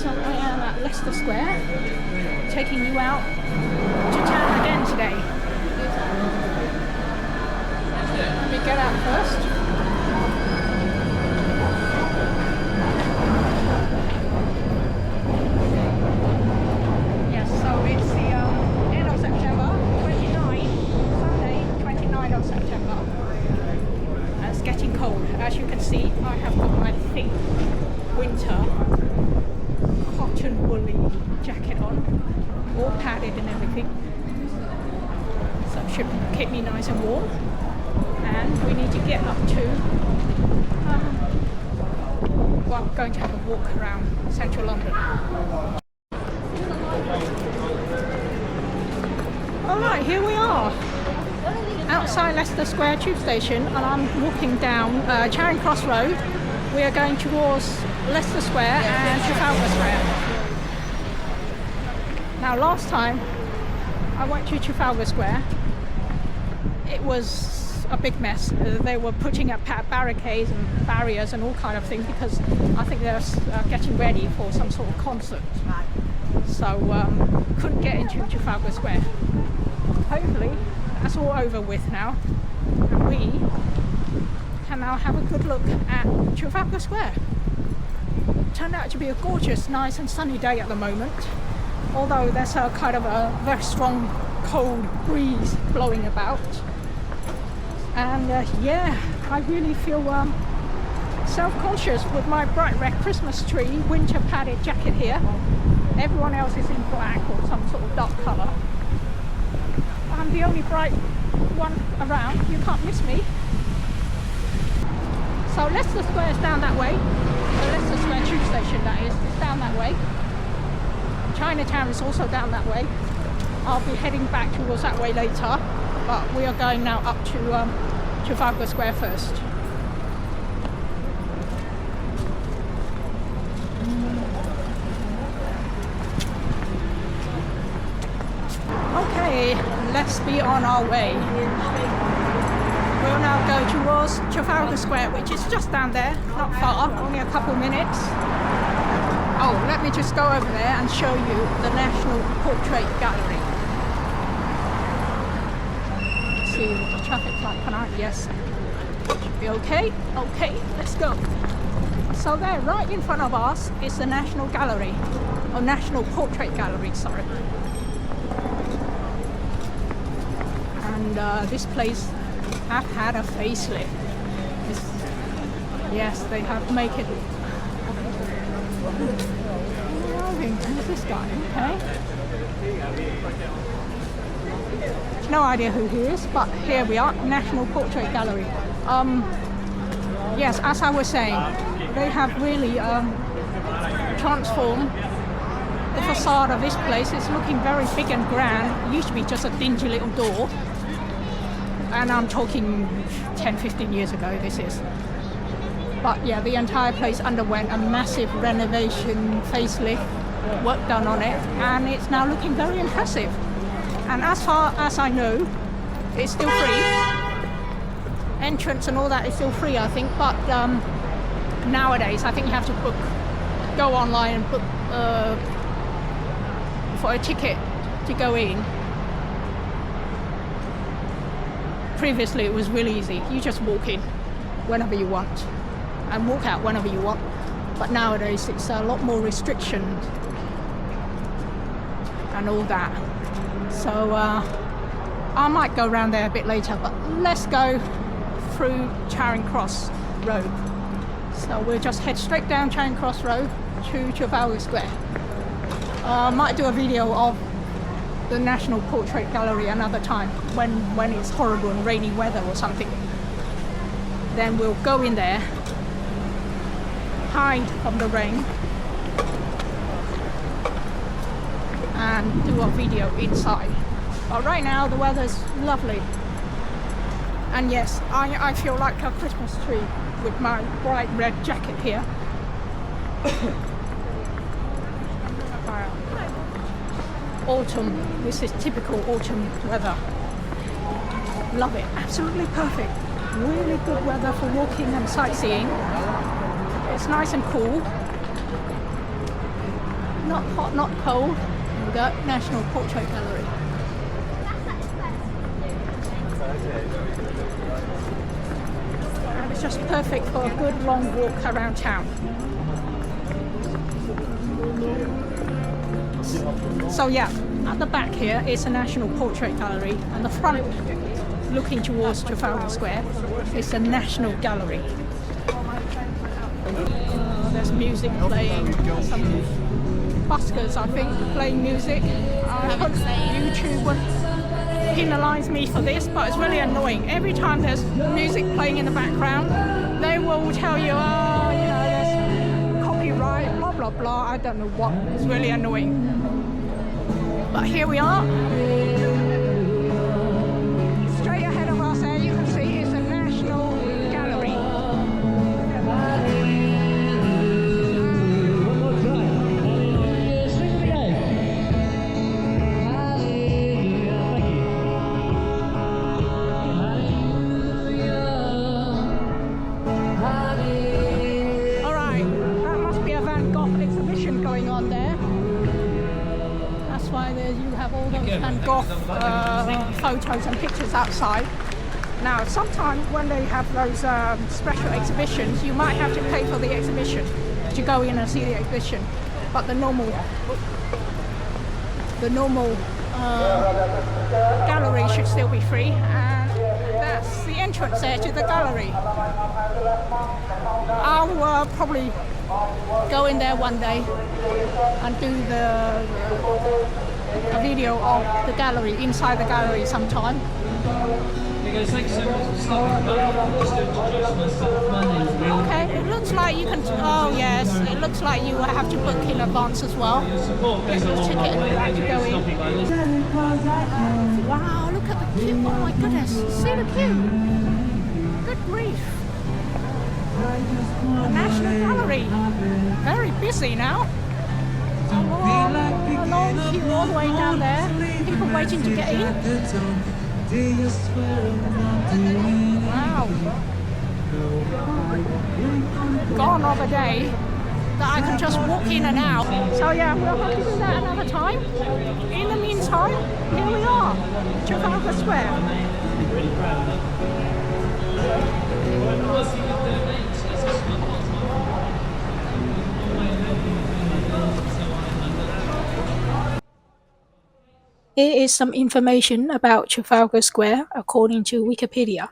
So I am at Leicester Square, taking you out to town again today. Let me get out first. Yes, so it's the end of September, 29, Sunday, 29th of September. And it's getting cold. As you can see, I have got my thick winter cotton woolly jacket on, all padded and everything, so it should keep me nice and warm. And we need to get up to well, I'm going to have a walk around central London. Alright, here we are outside Leicester Square tube station, and I'm walking down Charing Cross Road. We are going towards Leicester Square and Trafalgar Square. Now, last time I went to Trafalgar Square, it was a big mess. They were putting up barricades and barriers and all kind of things because I think they're getting ready for some sort of concert. So couldn't get into Trafalgar Square. Hopefully that's all over with now, and we can now have a good look at Trafalgar Square. Turned out to be a gorgeous, nice and sunny day at the moment, although there's a kind of a very strong cold breeze blowing about. And yeah, I really feel self-conscious with my bright red Christmas tree winter padded jacket here. Everyone else is in black or some sort of dark colour. I'm the only bright one around. You can't miss me. So Leicester Square is down that way. The Leicester Square tube station, that is down that way. Chinatown is also down that way. I'll be heading back towards that way later, but we are going now up to Trafalgar Square first. Okay, let's be on our way. We'll now go towards Trafalgar Square, which is just down there, not far, only a couple minutes. Oh, let me just go over there and show you the National Portrait Gallery. Let's see the traffic light, can I? Yes. Should be okay. Okay, let's go. So there, right in front of us, is the National Gallery, or National Portrait Gallery, sorry. And this place have had a facelift. Yes, they have made it. Who's this guy? Okay. No idea who he is, but here we are, National Portrait Gallery. Yes, as I was saying, they have really transformed the facade of this place. It's looking very big and grand. It used to be just a dingy little door. And I'm talking 10-15 years ago this is. But yeah, the entire place underwent a massive renovation, facelift, work done on it, and it's now looking very impressive. And as far as I know, it's still free. Entrance and all that is still free, I think, but nowadays I think you have to go online and book for a ticket to go in. Previously it was really easy. You just walk in whenever you want and walk out whenever you want. But nowadays it's a lot more restrictions and all that. So I might go around there a bit later, but let's go through Charing Cross Road. So we'll just head straight down Charing Cross Road to Trafalgar Square. I might do a video of the National Portrait Gallery another time when it's horrible and rainy weather or something. Then we'll go in there, hide from the rain, and do a video inside. But right now the weather's lovely, and yes, I feel like a Christmas tree with my bright red jacket here. Autumn, this is typical autumn weather. Love it, absolutely perfect. Really good weather for walking and sightseeing. It's nice and cool. Not hot, not cold. Here we go, National Portrait Gallery. And it's just perfect for a good long walk around town. So yeah, at the back here is a National Portrait Gallery, and the front, looking towards Trafalgar Square, is the National Gallery. There's music playing, some buskers I think playing music. I hope YouTube won't penalise me for this, but it's really annoying. Every time there's music playing in the background, they will tell you, oh, you know, there's copyright, blah blah blah. I don't know what. It's really annoying. But here we are. Straight ahead of us there, you can see is the National Gallery. Alright, that must be a Van Gogh exhibition going on there. That's why you have all those Van Gogh photos and pictures outside. Now, sometimes when they have those special exhibitions, you might have to pay for the exhibition to go in and see the exhibition. But the normal gallery should still be free, and that's the entrance there to the gallery. I'll probably go in there one day and do a video of the gallery, inside the gallery sometime. Thanks so much for stopping by. Just to introduce myself, my name's Will. Okay, it looks like you can, oh yes, it looks like you have to book in advance as well. Your support goes a long Ticket way. to go in. Wow, look at the queue, oh my goodness, see the queue. Good grief. The National Gallery, very busy now. A long queue all the way down there, people waiting to get in. Wow. Gone are the day that I can just walk in and out. So yeah, we'll have to do that another time. In the meantime, here we are, Trafalgar Square. Here is some information about Trafalgar Square according to Wikipedia.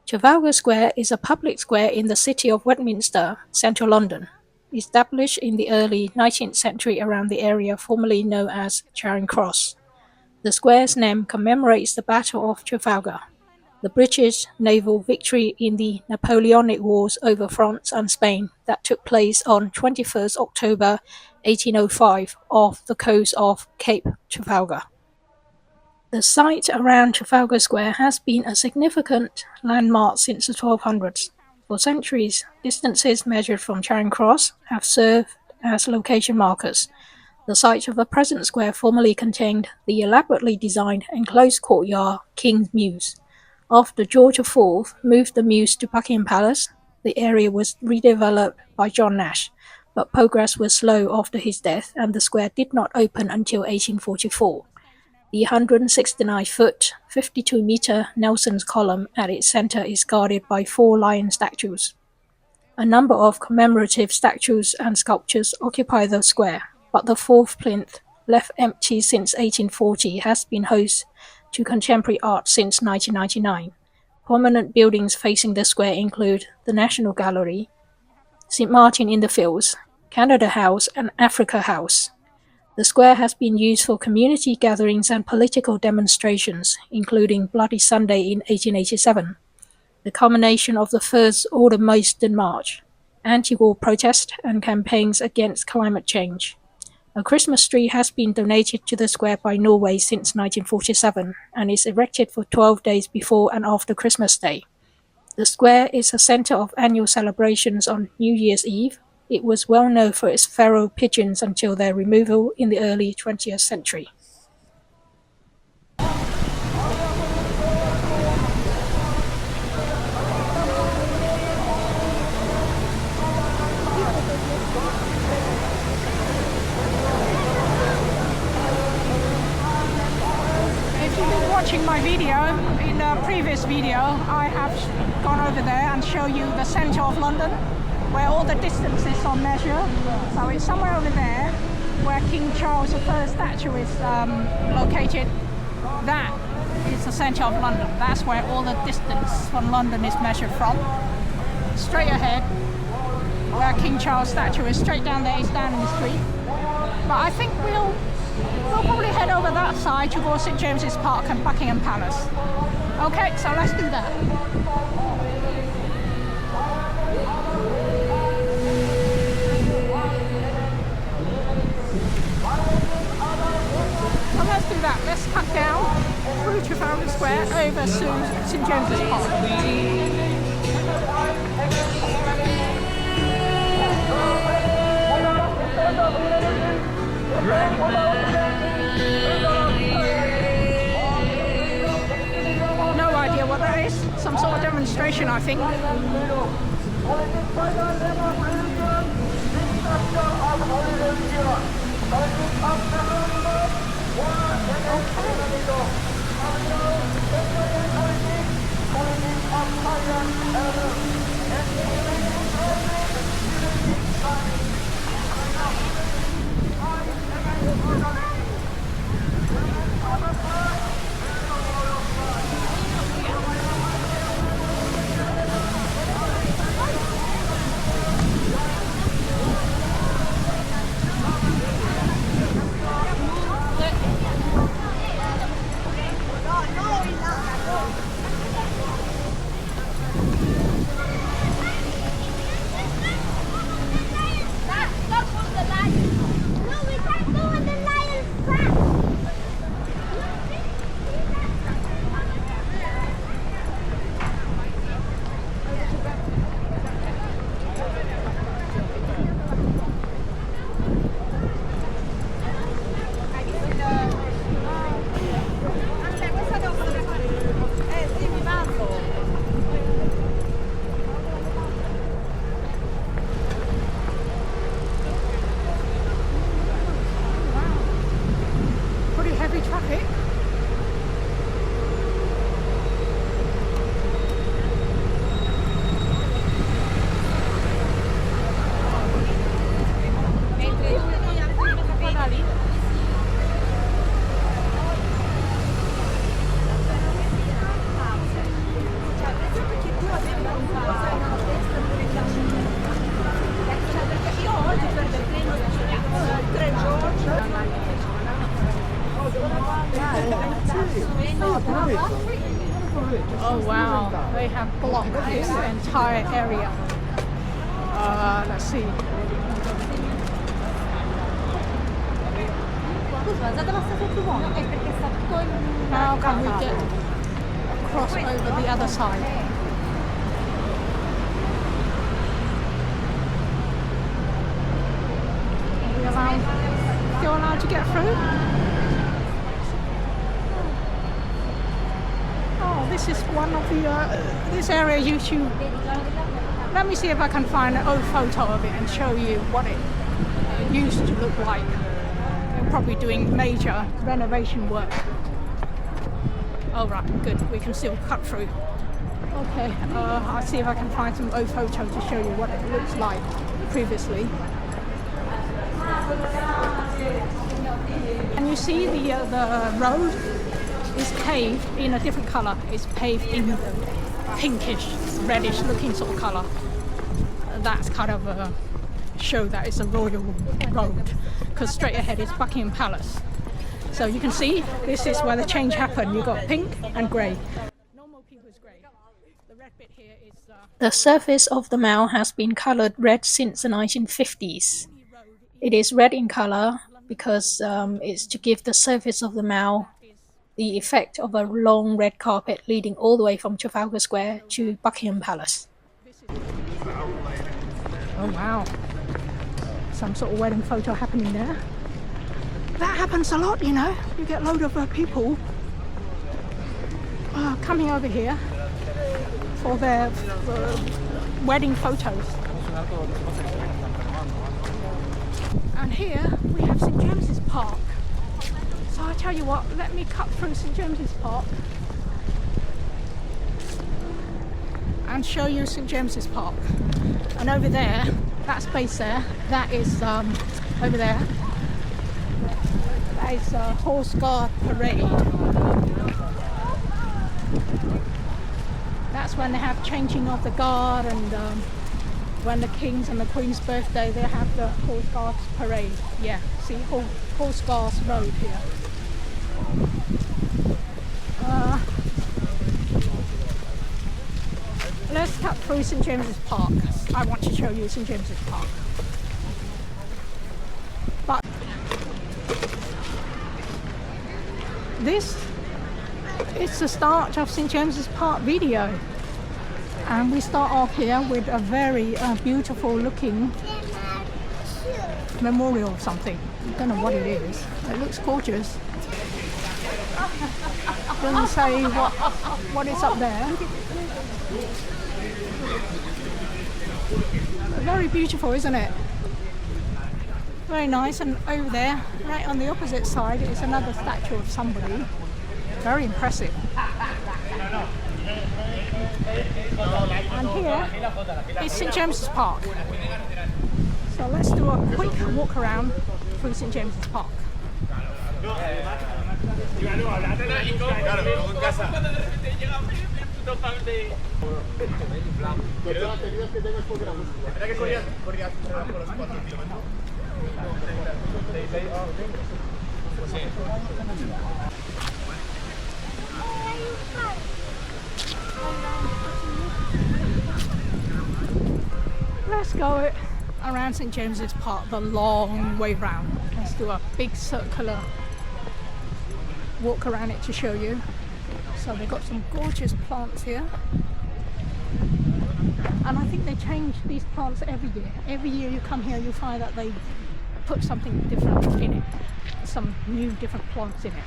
Trafalgar Square is a public square in the city of Westminster, central London, established in the early 19th century around the area formerly known as Charing Cross. The square's name commemorates the Battle of Trafalgar, the British naval victory in the Napoleonic Wars over France and Spain that took place on 21st October 1805 off the coast of Cape Trafalgar. The site around Trafalgar Square has been a significant landmark since the 1200s. For centuries, distances measured from Charing Cross have served as location markers. The site of the present square formerly contained the elaborately designed enclosed courtyard King's Mews. After George IV moved the Mews to Buckingham Palace, the area was redeveloped by John Nash, but progress was slow after his death and the square did not open until 1844. The 169-foot, 52-meter Nelson's column at its center is guarded by 4 lion statues. A number of commemorative statues and sculptures occupy the square, but the 4th plinth, left empty since 1840, has been host to contemporary art since 1999. Prominent buildings facing the square include the National Gallery, St. Martin in the Fields, Canada House and Africa House. The square has been used for community gatherings and political demonstrations, including Bloody Sunday in 1887, the culmination of the First Aldermaston March, anti-war protests and campaigns against climate change. A Christmas tree has been donated to the square by Norway since 1947 and is erected for 12 days before and after Christmas Day. The square is a center of annual celebrations on New Year's Eve. It was well known for its feral pigeons until their removal in the early 20th century. watching my video, in the previous video, I have gone over there and show you the centre of London, where all the distances are measured. So it's somewhere over there where King Charles I statue is located. That is the centre of London. That's where all the distance from London is measured from. Straight ahead, where King Charles statue is, straight down there is Downing Street. But I think we'll probably head over that side towards St James's Park and Buckingham Palace. Okay, so let's do that. Well, let's do that. Let's cut down through Trafalgar Square over to St James's Park. No idea what that is. Some sort of demonstration, I think. Oh wow, they have blocked this entire area. Let's see. How can we get across over the other side? Are we still allowed to get through? This is one of the, this area YouTube. Let me see if I can find an old photo of it and show you what it used to look like. They're probably doing major renovation work. Oh right, good, we can still cut through. Okay, I'll see if I can find some old photo to show you what it looks like previously. And you see the road is paved in a different colour. It's paved in the pinkish, reddish looking sort of colour. That's kind of a show that it's a royal road, because straight ahead is Buckingham Palace. So you can see this is where the change happened. You've got pink and grey. Normal people is grey. The red bit here is... The surface of the Mall has been coloured red since the 1950s. It is red in colour because it's to give the surface of the Mall the effect of a long red carpet leading all the way from Trafalgar Square to Buckingham Palace. Oh wow, some sort of wedding photo happening there. That happens a lot, you know. You get a load of people coming over here for their wedding photos. And here we have St James's Park. So I'll tell you what, let me cut through St James's Park and show you St James's Park. And over there, that space there, that is over there, that is a Horse Guard Parade. That's when they have changing of the guard, and when the King's and the Queen's birthday, they have the Horse Guards Parade. Yeah, see, Horse Guards Road here. Let's cut through St James's Park. I want to show you St James's Park. But this is the start of St James's Park video. And we start off here with a very beautiful looking memorial or something. I don't know what it is. It looks gorgeous. Doesn't say what is up there. Very beautiful, isn't it? Very nice. And over there, right on the opposite side, is another statue of somebody. Very impressive. And here is St James's Park. So let's do a quick walk around through St James's Park. Let's go around St James's Park the long way round. Let's do a big circular walk around it to show you. So they've got some gorgeous plants here, and I think they change these plants every year. Every year you come here, you find that they put something different in it, some new different plants in it.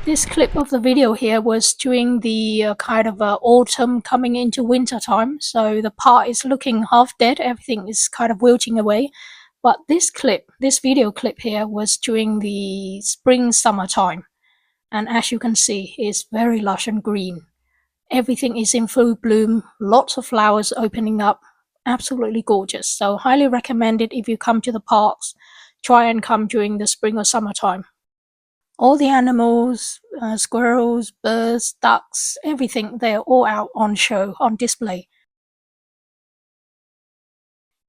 This clip of the video here was during the kind of autumn coming into winter time, so the park is looking half dead, everything is kind of wilting away. But this video clip here was during the spring summer time, and as you can see, it's very lush and green. Everything is in full bloom, lots of flowers opening up, absolutely gorgeous. So highly recommended if you come to the parks, try and come during the spring or summer time. All the animals, squirrels, birds, ducks, everything, they're all out on show, on display.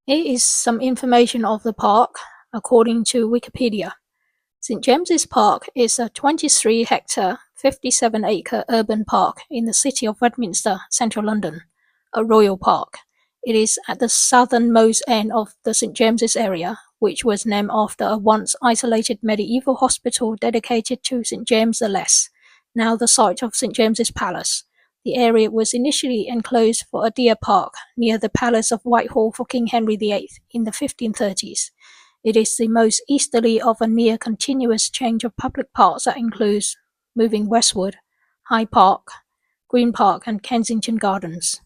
Here is some information of the park according to Wikipedia. St James's Park is a 23-hectare, 57-acre urban park in the city of Westminster, central London, a royal park. It is at the southernmost end of the St James's area, which was named after a once isolated medieval hospital dedicated to St James the Less, now the site of St James's Palace. The area was initially enclosed for a deer park near the Palace of Whitehall for King Henry VIII in the 1530s. It is the most easterly of a near continuous change of public parks that includes, moving westward, Hyde Park, Green Park and Kensington Gardens.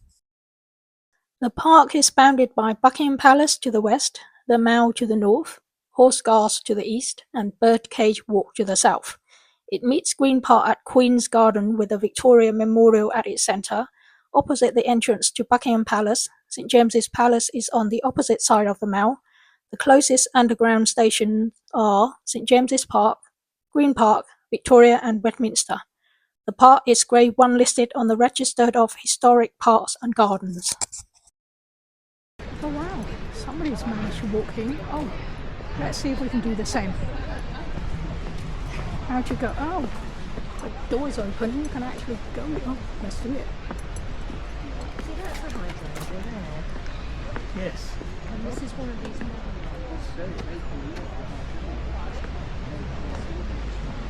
The park is bounded by Buckingham Palace to the west, the Mall to the north, Horse Guards to the east, and Birdcage Walk to the south. It meets Green Park at Queen's Garden with the Victoria Memorial at its centre. Opposite the entrance to Buckingham Palace, St James's Palace is on the opposite side of the Mall. The closest underground stations are St James's Park, Green Park, Victoria and Westminster. The park is Grade 1 listed on the Register of Historic Parks and Gardens. Oh wow, somebody's managed to walk in. Oh, let's see if we can do the same. How'd you go? Oh, the door's open, you can actually go. Oh, let's do it. Yes. And this is one of these models.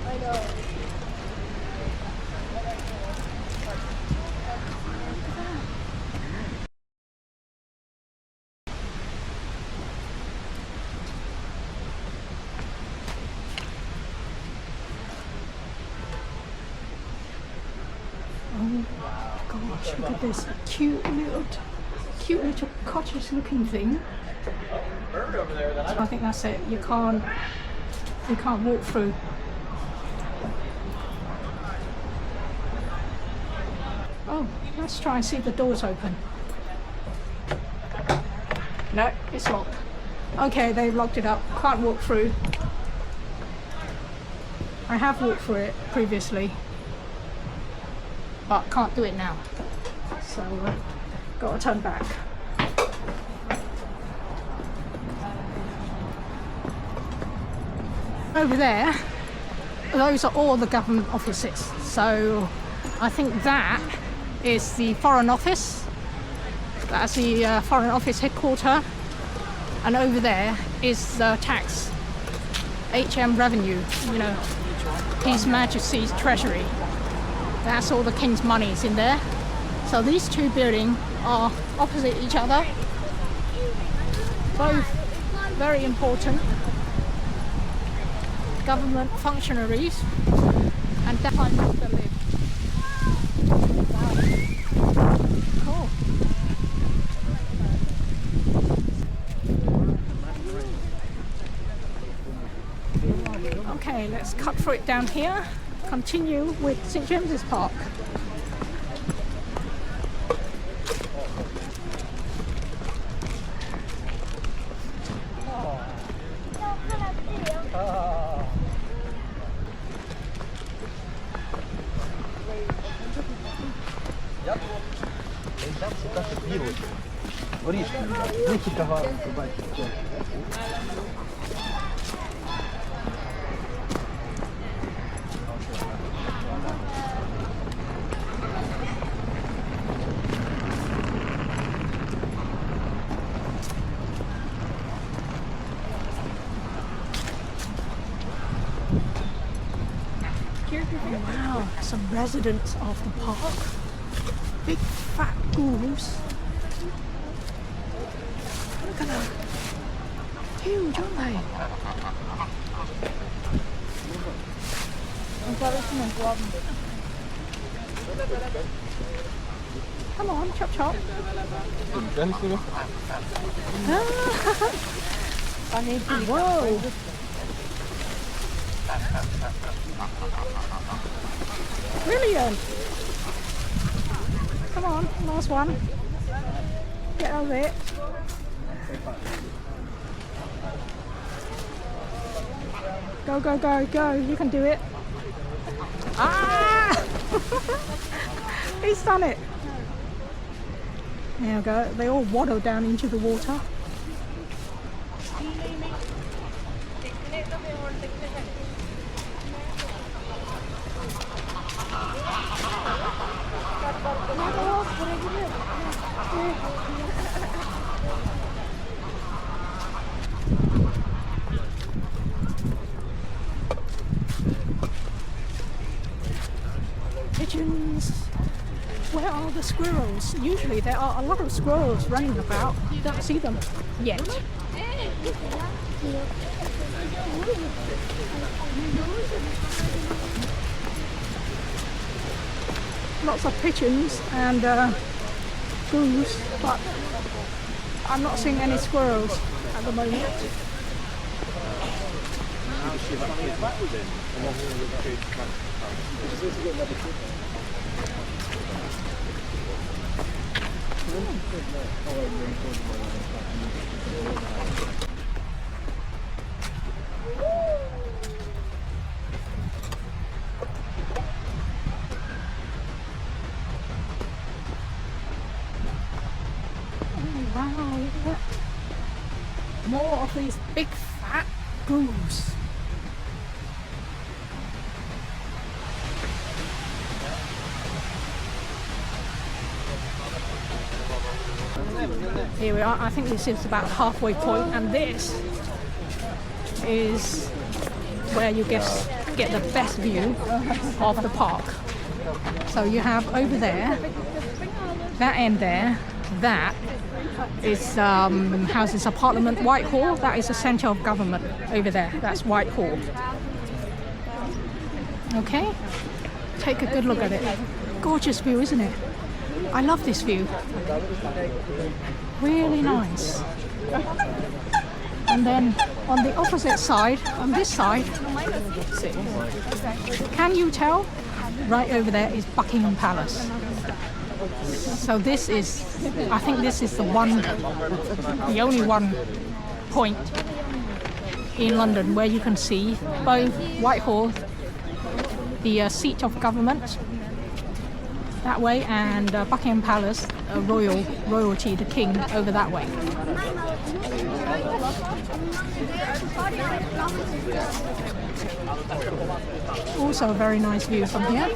I know. Oh gosh, look at this cute little cottage looking thing. I think that's it. You can't walk through. Let's try and see if the door's open. No, it's locked. Okay, they've locked it up. Can't walk through. I have walked through it previously, but can't do it now. So, got to turn back. Over there, those are all the government offices. So, I think that is the Foreign Office. That's the Foreign Office headquarters. And over there is the tax, HM revenue, you know, His Majesty's Treasury. That's all the King's monies in there. So these two buildings are opposite each other. Both very important government functionaries, and definitely not the live. Cool. Okay, let's cut through it down here. Continue with St James's Park. Wow, some residents of the park. Big fat ghouls. Look at that. Huge, aren't they? Come on, chop chop. Whoa. Brilliant. Come on, last one. Get over it. Go, go, go, go. You can do it. Ah! He's done it. There we go. They all waddle down into the water. Pigeons. Where are the squirrels? Usually there are a lot of squirrels running about. You don't see them yet. Lots of pigeons and goose, but I'm not seeing any squirrels at the moment. Wow, look at that. More of these big fat goose. Here we are. I think this is about halfway point, and this is where you get the best view of the park. So you have over there, that end there, that is Houses of Parliament, Whitehall. That is the centre of government over there. That's Whitehall. Okay, take a good look at it. Gorgeous view, isn't it? I love this view. Really nice. And then on the opposite side, on this side, can you tell? Right over there is Buckingham Palace. So this is, I think this is the only one point in London where you can see both Whitehall, the seat of government, that way, and Buckingham Palace, royalty, the king, over that way. Also a very nice view from here.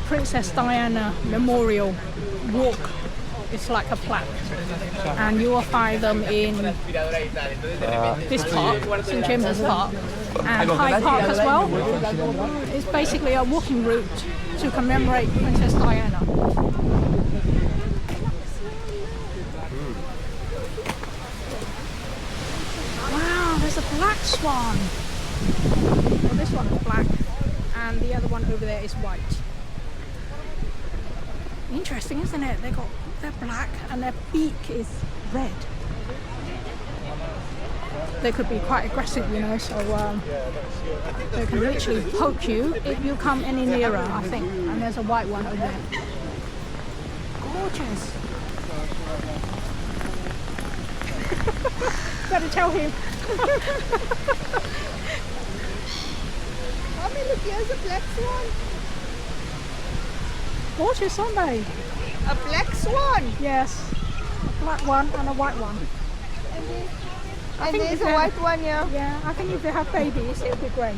Princess Diana Memorial Walk. It's like a plaque, and you will find them in this park, St James's Park, and Hyde Park as well. It's basically a walking route to commemorate Princess Diana. Wow, there's a black swan. Well, this one is black, and the other one over there is white. Interesting, isn't it? They're black and their beak is red. They could be quite aggressive, you know, so they can literally poke you if you come any nearer, I think. And there's a white one over there. Gorgeous. Better tell him. Mommy, look, here's a black swan. Gorgeous, aren't they? A black swan. Yes. A black one and a white one. And there's a white one here. Yeah, I think if they have babies, it'll be great.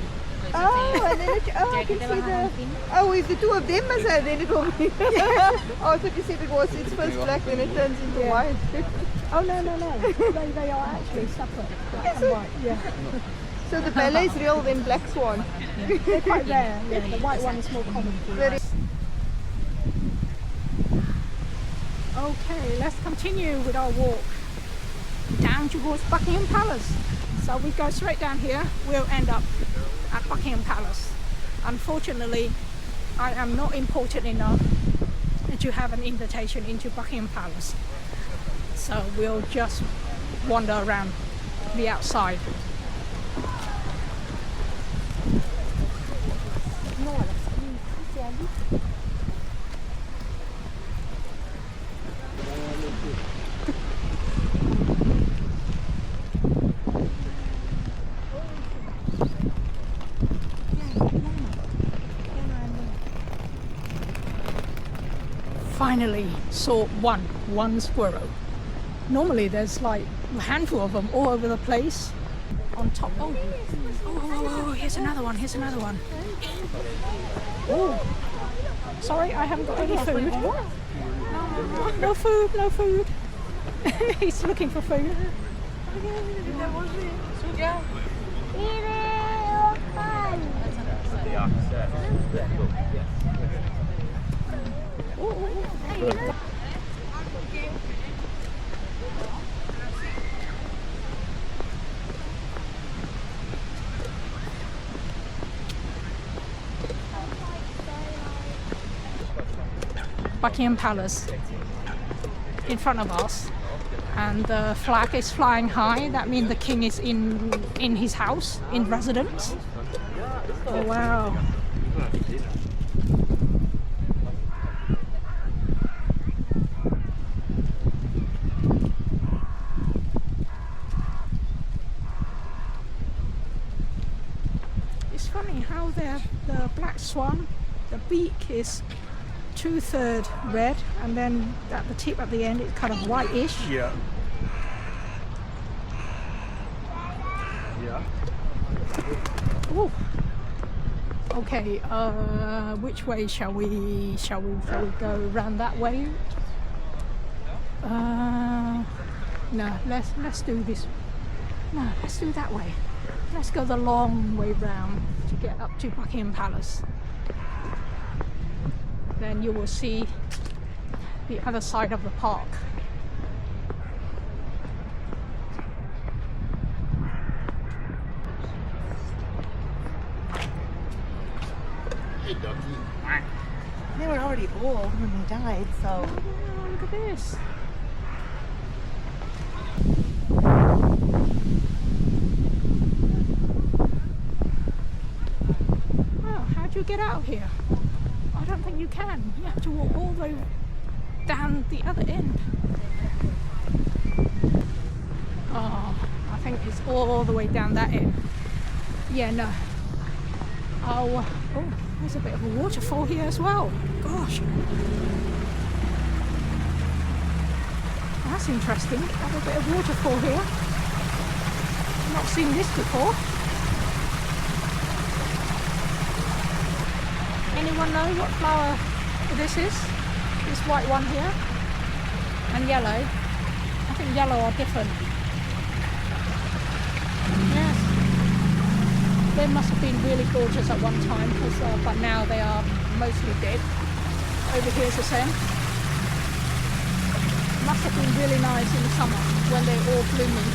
Oh, and then I can see the. Oh, if the two of them are there, then it will be. Oh, I thought you said it's first black, then it turns into white. Oh, no. they are actually separate, black and white. Yeah. So the ballet is real, then black swan. They're quite rare. Yeah, the white one is more common. Okay, let's continue with our walk down towards Buckingham Palace. So we go straight down here, we'll end up at Buckingham Palace. Unfortunately, I am not important enough to have an invitation into Buckingham Palace. So we'll just wander around the outside. Finally saw one squirrel. Normally there's like a handful of them all over the place on top. Oh, here's another one. Oh, sorry, I haven't got any food. No food. He's looking for food. Buckingham Palace in front of us, and the flag is flying high. That means the king is in his house, in residence. Oh wow. swan. The beak is 2/3 red, and then at the tip at the end it's kind of whitish. Yeah. Yeah. Ooh. Okay, which way shall we go around that way? No, let's do this. No, let's do that way. Let's go the long way round to get up to Buckingham Palace. Then you will see the other side of the park. Hey, ducky. They were already old when they died, so. Oh, look at this. Oh, how'd you get out of here? I don't think you can. You have to walk all the way down the other end. Oh, I think it's all the way down that end. Yeah, no. Oh, there's a bit of a waterfall here as well. Gosh. That's interesting. Have a bit of waterfall here. Not seen this before. Anyone know what flower this is? This white one here and yellow. I think yellow are different. Yes, they must have been really gorgeous at one time, but now they are mostly dead. Over here is the same. Must have been really nice in the summer when they're all blooming.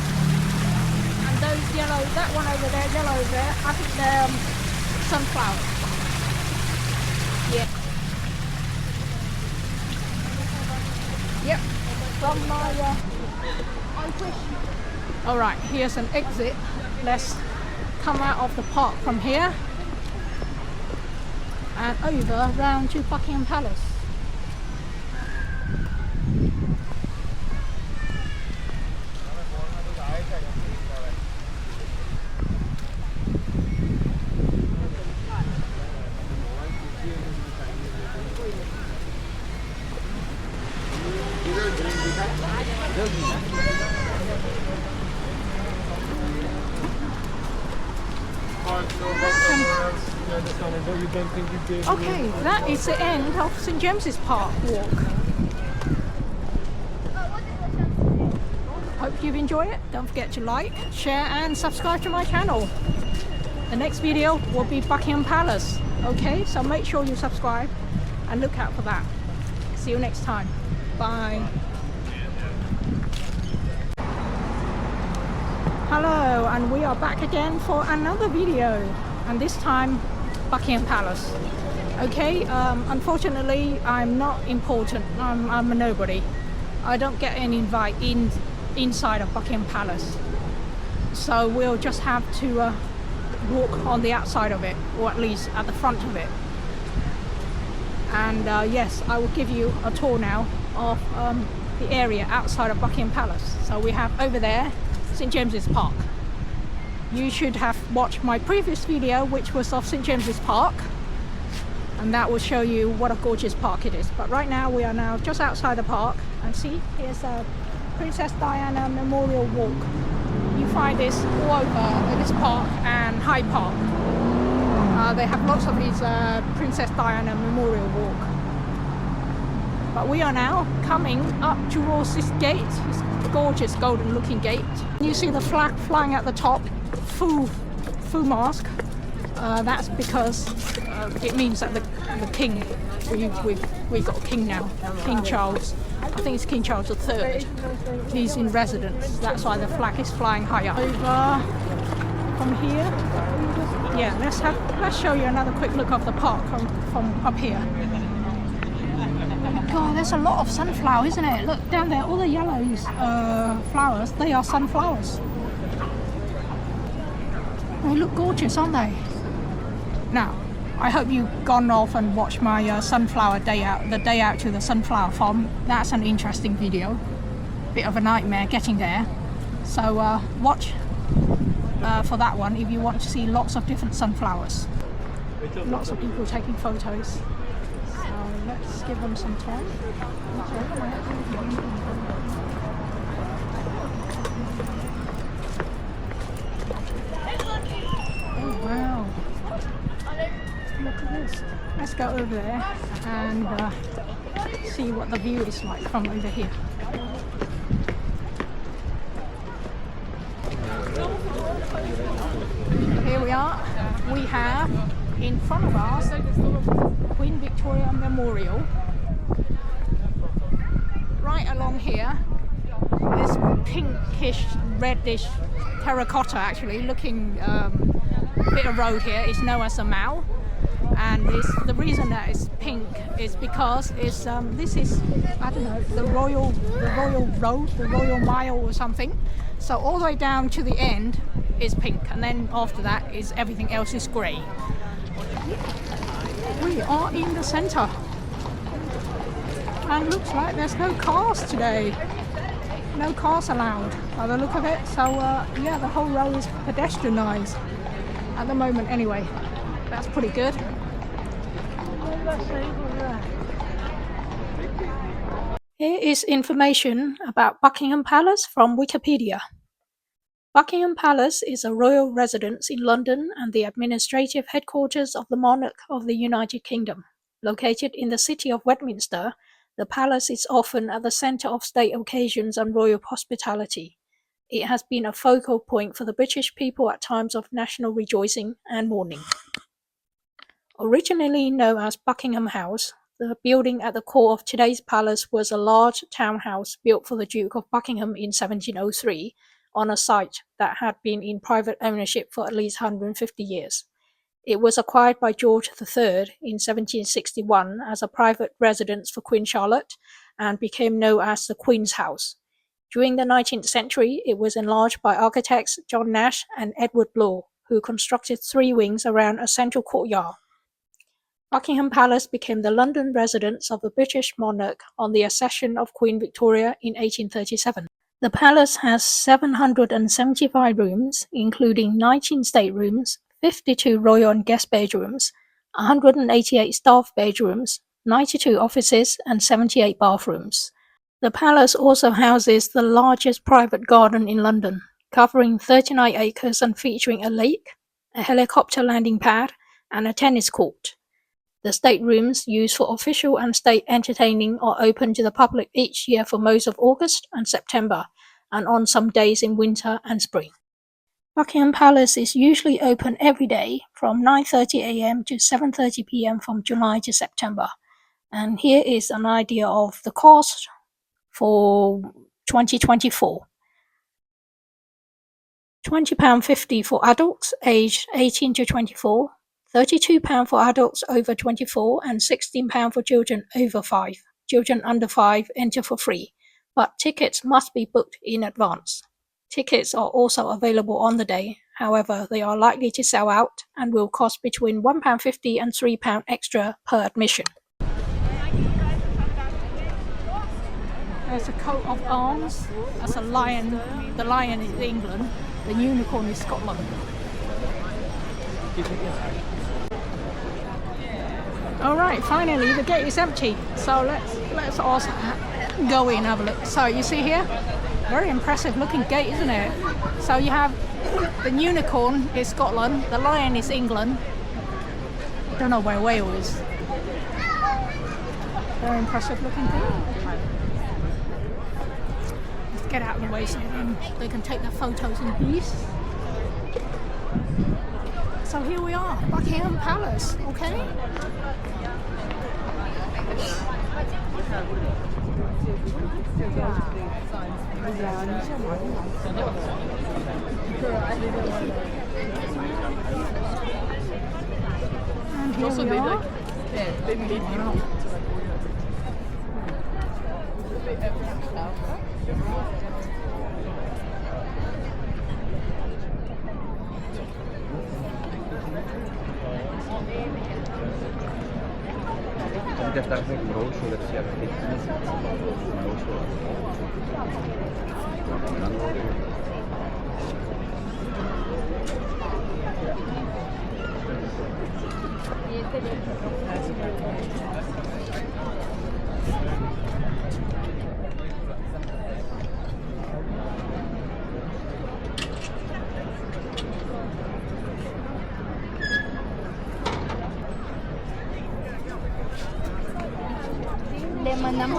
And those yellow, that one over there, yellow over there, I think they're sunflowers. Yeah. Yep. From my Alright, here's an exit. Let's come out of the park from here and over round to Buckingham Palace. Okay, that is the end of St James's Park walk. Hope you've enjoyed it. Don't forget to like, share and subscribe to my channel. The next video will be Buckingham Palace. Okay, so make sure you subscribe and look out for that. See you next time. Bye. Hello, and we are back again for another video, and this time Buckingham Palace. Okay, unfortunately I'm not important. I'm a nobody. I don't get an invite inside of Buckingham Palace, so we'll just have to walk on the outside of it, or at least at the front of it. And yes, I will give you a tour now of the area outside of Buckingham Palace. So we have over there St James's Park. You should have watched my previous video, which was of St James's Park, and that will show you what a gorgeous park it is. But right now we are now just outside the park, and see, here's a Princess Diana Memorial Walk. You find this all over this park and Hyde Park. They have lots of these Princess Diana Memorial Walk. But we are now coming up towards this gate. It's a gorgeous golden looking gate. You see the flag flying at the top, full mast. That's because it means that the king, we've got a king now, King Charles. I think it's King Charles III. He's in residence. That's why the flag is flying higher. Over from here. Yeah, let's show you another quick look of the park from up here. God, there's a lot of sunflower, isn't it? Look down there, all the yellow flowers, they are sunflowers. They look gorgeous, aren't they? Now, I hope you've gone off and watched my sunflower day out, the day out to the sunflower farm. That's an interesting video. Bit of a nightmare getting there. So watch for that one if you want to see lots of different sunflowers. Lots of people taking photos. So let's give them some time. Oh wow. Look at this. Let's go over there and see what the view is like from over here. Here we are. We have in front of us Queen Victoria Memorial. Right along here, this pinkish, reddish terracotta actually looking bit of road here is known as a Mall. And the reason that it's pink is because it's this is, I don't know, the royal road, the royal mile or something. So all the way down to the end is pink, and then after that is everything else is grey. We are in the centre, and looks like there's no cars today. No cars allowed by the look of it. So yeah, the whole road is pedestrianised at the moment. Anyway, that's pretty good. Here is information about Buckingham Palace from Wikipedia. Buckingham Palace is a royal residence in London and the administrative headquarters of the monarch of the United Kingdom. Located in the city of Westminster, the palace is often at the centre of state occasions and royal hospitality. It has been a focal point for the British people at times of national rejoicing and mourning. Originally known as Buckingham House, the building at the core of today's palace was a large townhouse built for the Duke of Buckingham in 1703 on a site that had been in private ownership for at least 150 years. It was acquired by George III in 1761 as a private residence for Queen Charlotte and became known as the Queen's House. During the 19th century, it was enlarged by architects John Nash and Edward Law, who constructed 3 wings around a central courtyard. Buckingham Palace became the London residence of the British monarch on the accession of Queen Victoria in 1837. The palace has 775 rooms, including 19 staterooms, 52 royal and guest bedrooms, 188 staff bedrooms, 92 offices, and 78 bathrooms. The palace also houses the largest private garden in London, covering 39 acres and featuring a lake, a helicopter landing pad, and a tennis court. The staterooms used for official and state entertaining are open to the public each year for most of August and September, and on some days in winter and spring. Buckingham Palace is usually open every day from 9:30 a.m. to 7:30 p.m. from July to September. And here is an idea of the cost for 2024. £20.50 for adults aged 18 to 24, £32 for adults over 24, and £16 for children over 5. Children under 5 enter for free, but tickets must be booked in advance. Tickets are also available on the day, however they are likely to sell out and will cost between £1.50 and £3 extra per admission. There's a coat of arms. That's a lion. The lion is England. The unicorn is Scotland. Alright, finally the gate is empty. So let's also go in and have a look. So you see here, very impressive looking gate, isn't it? So you have the unicorn is Scotland, the lion is England. Don't know where Wales is. Very impressive looking thing. Get out of the way so they can take their photos in peace. So here we are, Buckingham Palace, okay? And here we are. Già sta con il rosso che sia rosso.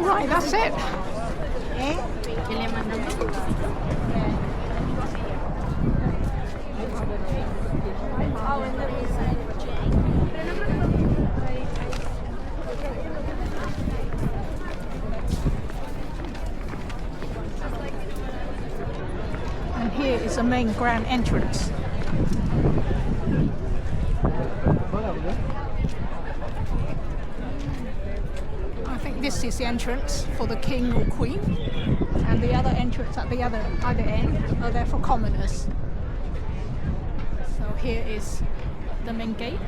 Right, that's it. And here is the main grand entrance. I think this is the entrance for the king or queen, and the other entrance at the other end are there for commoners. So here is the main gate.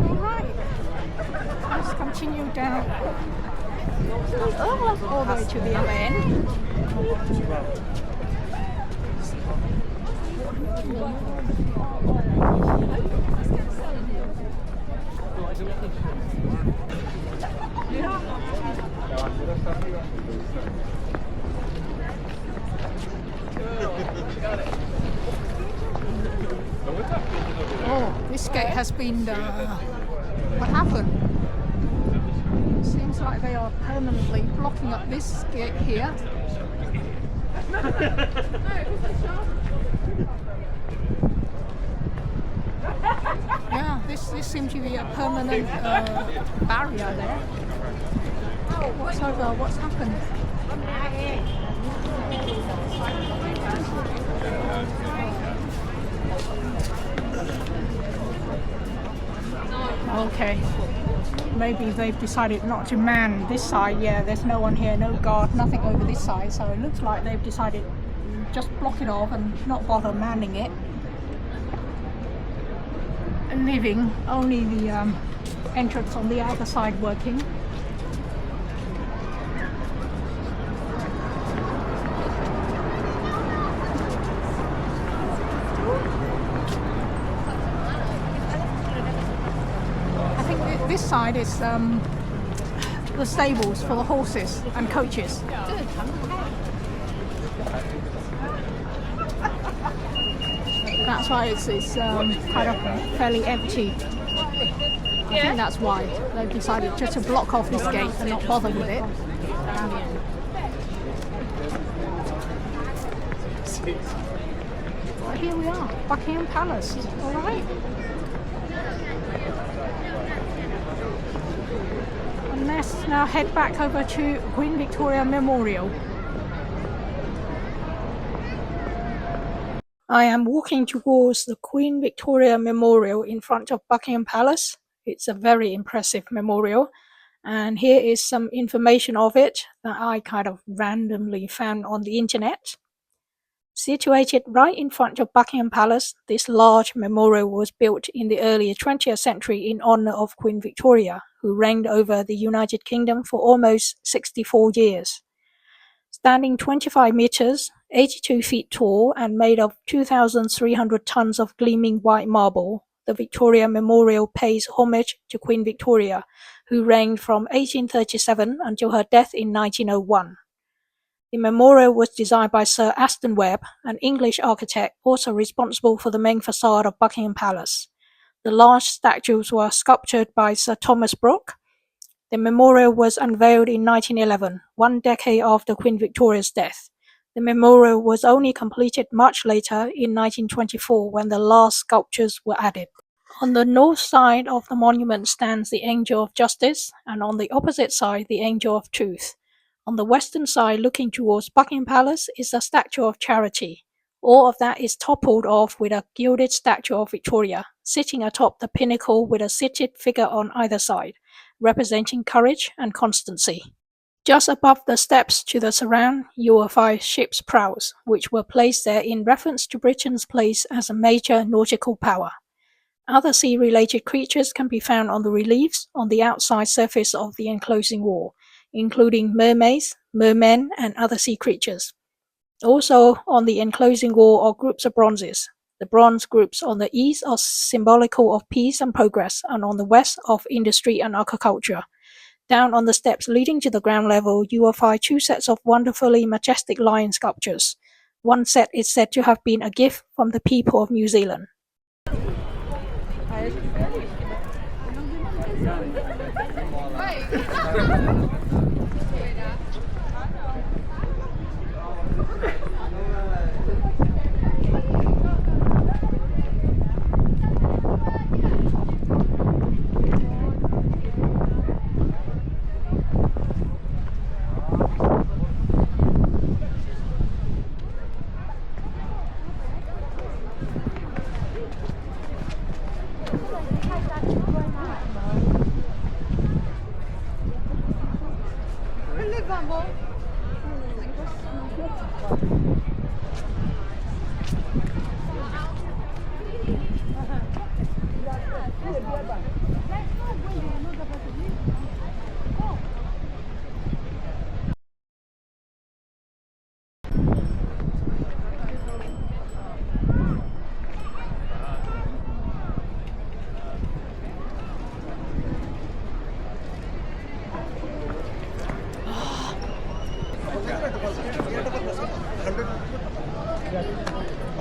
Alright, let's continue down all the way to the other end. Oh, this gate has been, what happened? Seems like they are permanently blocking up this gate here. Yeah, this seems to be a permanent barrier there. What's over? What's happened? Okay, maybe they've decided not to man this side. Yeah, there's no one here, no guard, nothing over this side, so it looks like they've decided just block it off and not bother manning it, and leaving only the entrance on the other side working. This side is the stables for the horses and coaches. That's why it's kind of fairly empty. I think that's why they've decided just to block off this gate and not bother with it. But here we are, Buckingham Palace. All right. And let's now head back over to Queen Victoria Memorial. I am walking towards the Queen Victoria Memorial in front of Buckingham Palace. It's a very impressive memorial, and here is some information of it that I kind of randomly found on the internet. Situated right in front of Buckingham Palace, this large memorial was built in the early 20th century in honour of Queen Victoria, who reigned over the United Kingdom for almost 64 years. Standing 25 metres, 82 feet tall, and made of 2,300 tonnes of gleaming white marble, the Victoria Memorial pays homage to Queen Victoria, who reigned from 1837 until her death in 1901. The memorial was designed by Sir Aston Webb, an English architect also responsible for the main facade of Buckingham Palace. The large statues were sculptured by Sir Thomas Brooke. The memorial was unveiled in 1911, 1 decade after Queen Victoria's death. The memorial was only completed much later in 1924 when the last sculptures were added. On the north side of the monument stands the Angel of Justice, and on the opposite side the Angel of Truth. On the western side, looking towards Buckingham Palace, is a statue of Charity. All of that is toppled off with a gilded statue of Victoria, sitting atop the pinnacle with a seated figure on either side, representing courage and constancy. Just above the steps to the surround, you will find ship's prows, which were placed there in reference to Britain's place as a major nautical power. Other sea-related creatures can be found on the reliefs on the outside surface of the enclosing wall, including mermaids, mermen, and other sea creatures. Also on the enclosing wall are groups of bronzes. The bronze groups on the east are symbolical of peace and progress, and on the west of industry and agriculture. Down on the steps leading to the ground level, you will find 2 sets of wonderfully majestic lion sculptures. One set is said to have been a gift from the people of New Zealand.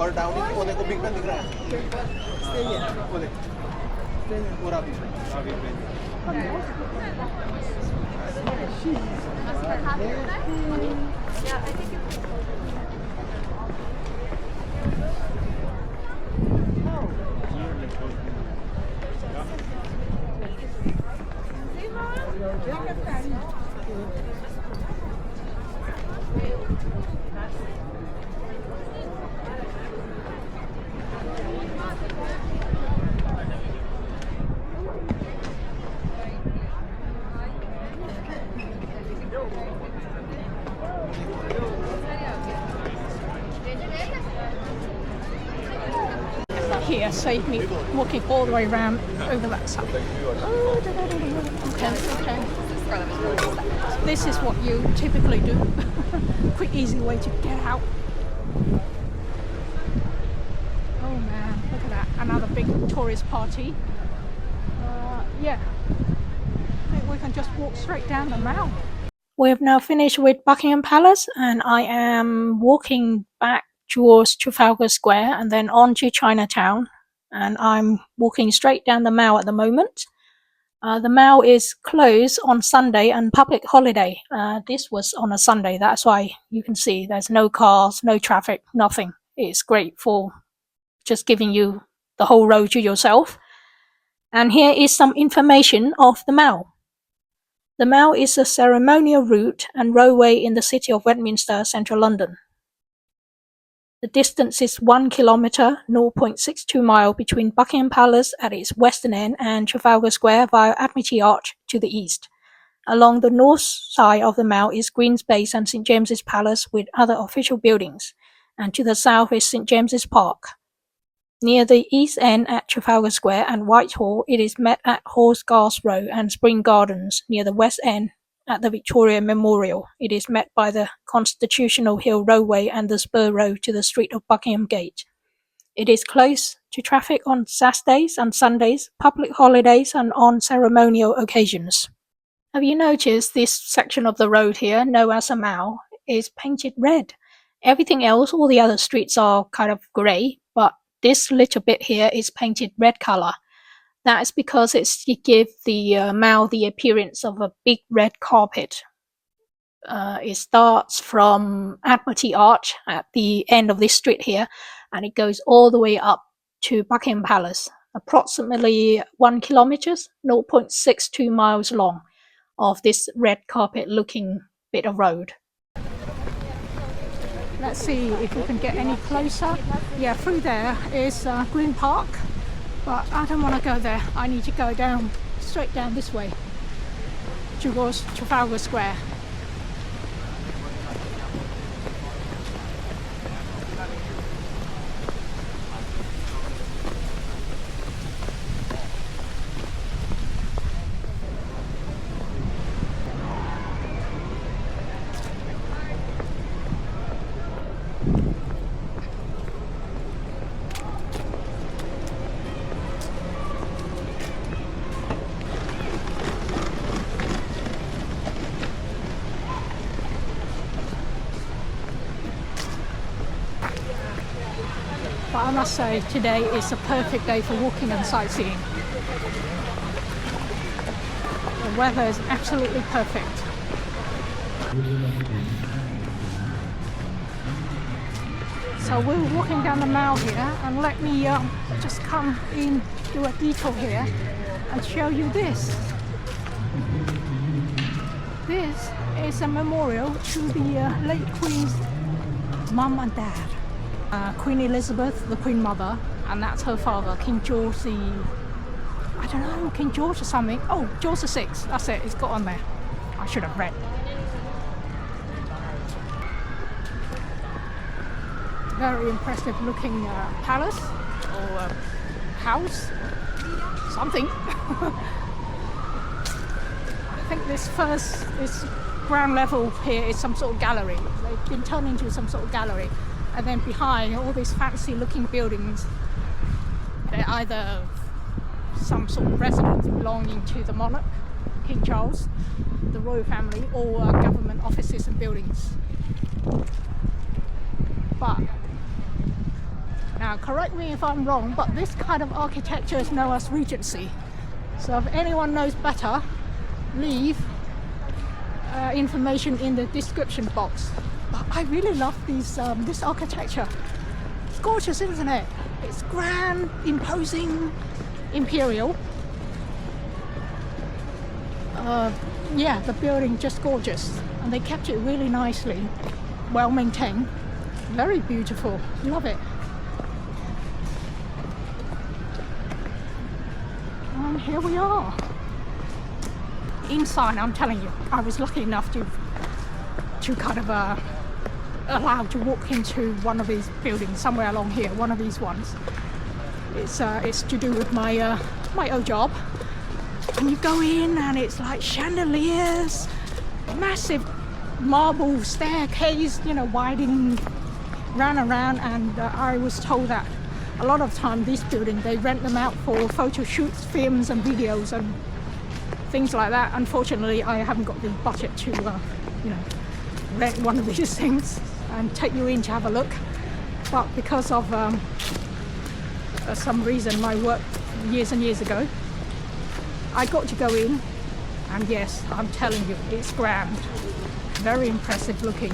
और down ही वो देखो Big Ben दिख रहा है वो देख पूरा big Here saved me walking all the way around over that side. Okay. This is what you typically do. Quick, easy way to get out. Oh man, look at that. Another big tourist party. Yeah. I think we can just walk straight down the mall. We have now finished with Buckingham Palace, and I am walking back towards Trafalgar Square and then on to Chinatown, and I'm walking straight down the Mall at the moment. The Mall is closed on Sunday and public holiday. This was on a Sunday, that's why you can see there's no cars, no traffic, nothing. It's great for just giving you the whole road to yourself. And here is some information of the Mall. The Mall is a ceremonial route and roadway in the city of Westminster, central London. The distance is 1 kilometre, 0.62 mile between Buckingham Palace at its western end and Trafalgar Square via Admiralty Arch to the east. Along the north side of the Mall is Green Space and St James's Palace with other official buildings, and to the south is St James's Park. Near the east end at Trafalgar Square and Whitehall, it is met at Horsecars Road and Spring Gardens. Near the west end at the Victoria Memorial, it is met by the Constitutional Hill Roadway and the spur road to the street of Buckingham Gate. It is closed to traffic on Saturdays and Sundays, public holidays, and on ceremonial occasions. Have you noticed this section of the road here, known as a Mall, is painted red? Everything else, all the other streets are kind of grey, but this little bit here is painted red colour. That is because it gives the Mall the appearance of a big red carpet. It starts from Admiralty Arch at the end of this street here, and it goes all the way up to Buckingham Palace, approximately 1 kilometre, 0.62 miles long, of this red carpet looking bit of road. Let's see if we can get any closer. Yeah, through there is Green Park. But I don't want to go there. I need to go down, straight down this way, towards Trafalgar Square. But I must say, today is a perfect day for walking and sightseeing. The weather is absolutely perfect. So we're walking down the mall here, and let me just come in, do a detour here and show you this. This is a memorial to the late Queen's mum and dad. Queen Elizabeth, the Queen Mother, and that's her father, King George the... I don't know, King George or something. Oh, George VI, that's it, it's got on there. I should have read. Very impressive looking palace or house, something. I think this ground level here is some sort of gallery. They've been turned into some sort of gallery, and then behind all these fancy looking buildings, they're either some sort of residence belonging to the monarch, King Charles, the royal family, or government offices and buildings. But now, correct me if I'm wrong, but this kind of architecture is known as Regency. So if anyone knows better, leave information in the description box. But I really love these this architecture. It's gorgeous, isn't it? It's grand, imposing, imperial. Yeah, the building just gorgeous, and they kept it really nicely, well maintained, very beautiful. Love it. And here we are. Inside, I'm telling you, I was lucky enough to kind of allowed to walk into one of these buildings somewhere along here, one of these ones. It's to do with my my old job. And you go in and it's like chandeliers, massive marble staircase, you know, widening round and round. And I was told that a lot of time these buildings, they rent them out for photo shoots, films and videos and things like that. Unfortunately, I haven't got the budget to, you know, rent one of these things and take you in to have a look. But because of some reason, my work years and years ago, I got to go in, and yes, I'm telling you, it's grand, very impressive looking.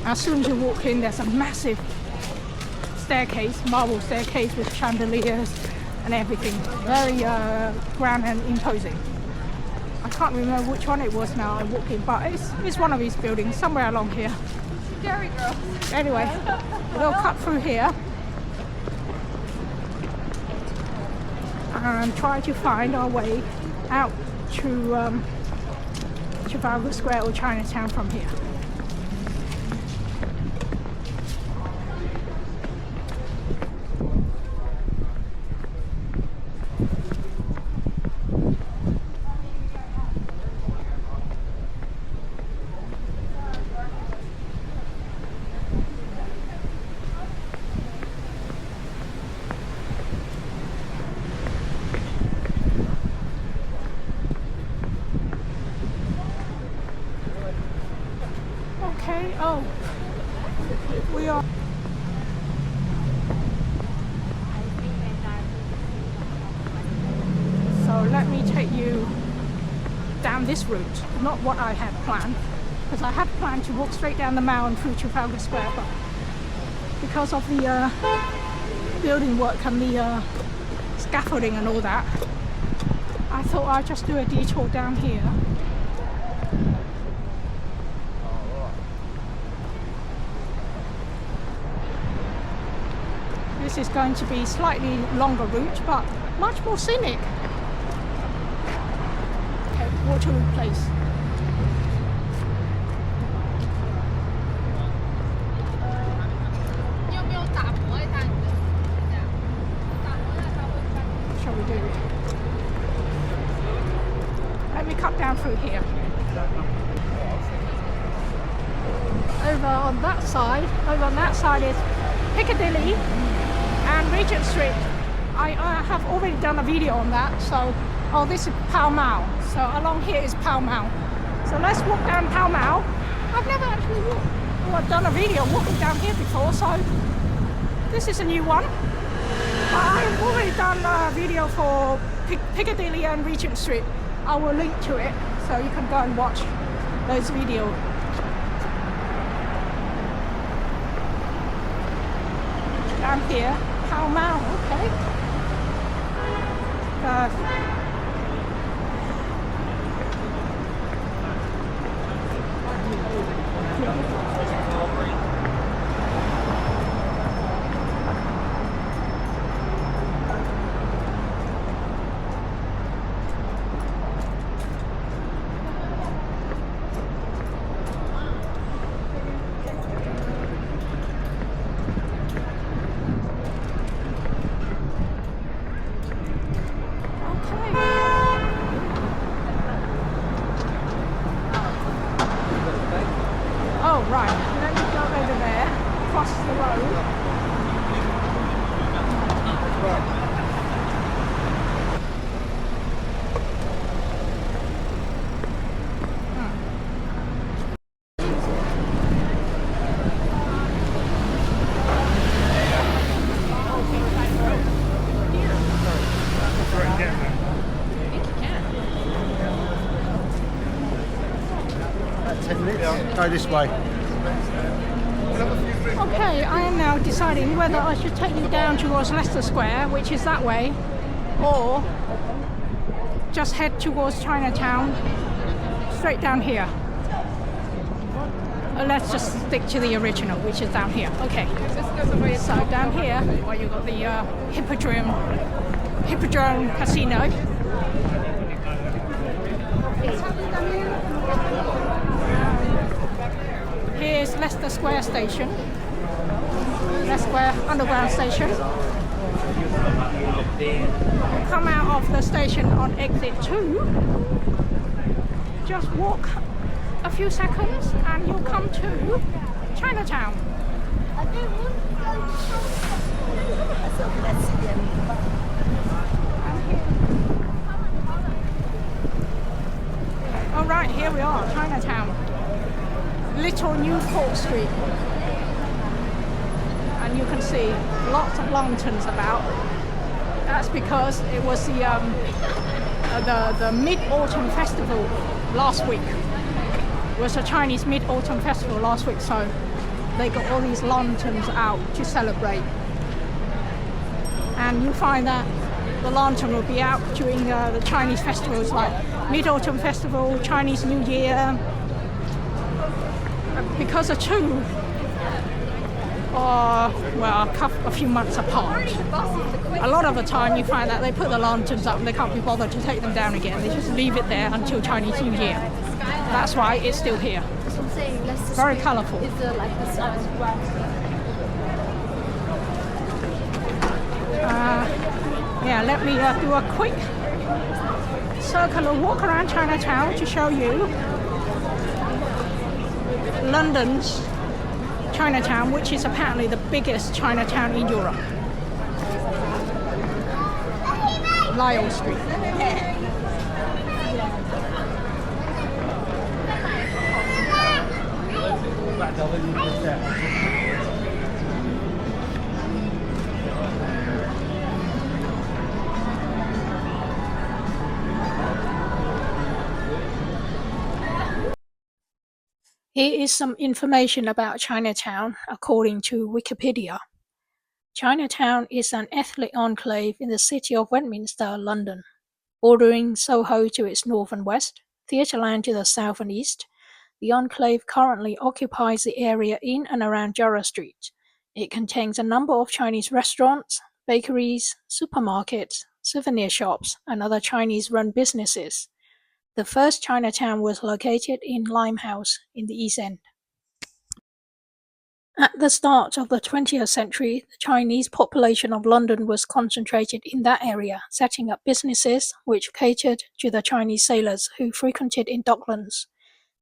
As soon as you walk in, there's a massive staircase, marble staircase with chandeliers and everything, very grand and imposing. I can't remember which one it was now I walked in, but it's one of these buildings somewhere along here. Scary girl. Anyway, we'll cut through here and try to find our way out to Trafalgar Square or Chinatown from here. Okay, oh, we are. So let me take you down this route, not what I had planned, because I had planned to walk straight down the Mall and through Trafalgar Square, but because of the building work and the scaffolding and all that, I thought I'd just do a detour down here. This is going to be slightly longer route, but much more scenic. Okay, Waterloo Place. Shall we do? Let me cut down through here. Over on that side is Piccadilly and Regent Street. I have already done a video on that. So, oh, this is Pall Mall. So along here is Pall Mall. So let's walk down Pall Mall. I've never actually walked I've done a video walking down here before, so this is a new one. I've already done a video for Piccadilly and Regent Street. I will link to it so you can go and watch those videos. Down here, Pall Mall, okay. Oh, right. Let me go over there, cross the road. Go this way. Okay, I am now deciding whether I should take you down towards Leicester Square, which is that way, or just head towards Chinatown, straight down here. Let's just stick to the original, which is down here. Okay, so down here, well, you've got the Hippodrome Casino. Here's Leicester Square Station, Leicester Square Underground Station. Come out of the station on exit 2, just walk a few seconds and you'll come to Chinatown. Alright, here we are, Chinatown. Little Newport Street, and you can see lots of lanterns about. That's because it was the Mid-Autumn Festival last week. It was a Chinese Mid-Autumn Festival last week, so they got all these lanterns out to celebrate. And you find that the lantern will be out during the Chinese festivals like Mid-Autumn Festival, Chinese New Year. Because the two are, well, a few months apart. A lot of the time you find that they put the lanterns up and they can't be bothered to take them down again. They just leave it there until Chinese New Year. That's why it's still here. Very colourful. Yeah, let me do a quick circular walk around Chinatown to show you London's Chinatown, which is apparently the biggest Chinatown in Europe. Lyle Street. Here is some information about Chinatown according to Wikipedia. Chinatown is an ethnic enclave in the city of Westminster, London, bordering Soho to its north and west, Theatreland to the south and east. The enclave currently occupies the area in and around Jura Street. It contains a number of Chinese restaurants, bakeries, supermarkets, souvenir shops, and other Chinese-run businesses. The first Chinatown was located in Limehouse in the East End. At the start of the 20th century, the Chinese population of London was concentrated in that area, setting up businesses which catered to the Chinese sailors who frequented in Docklands.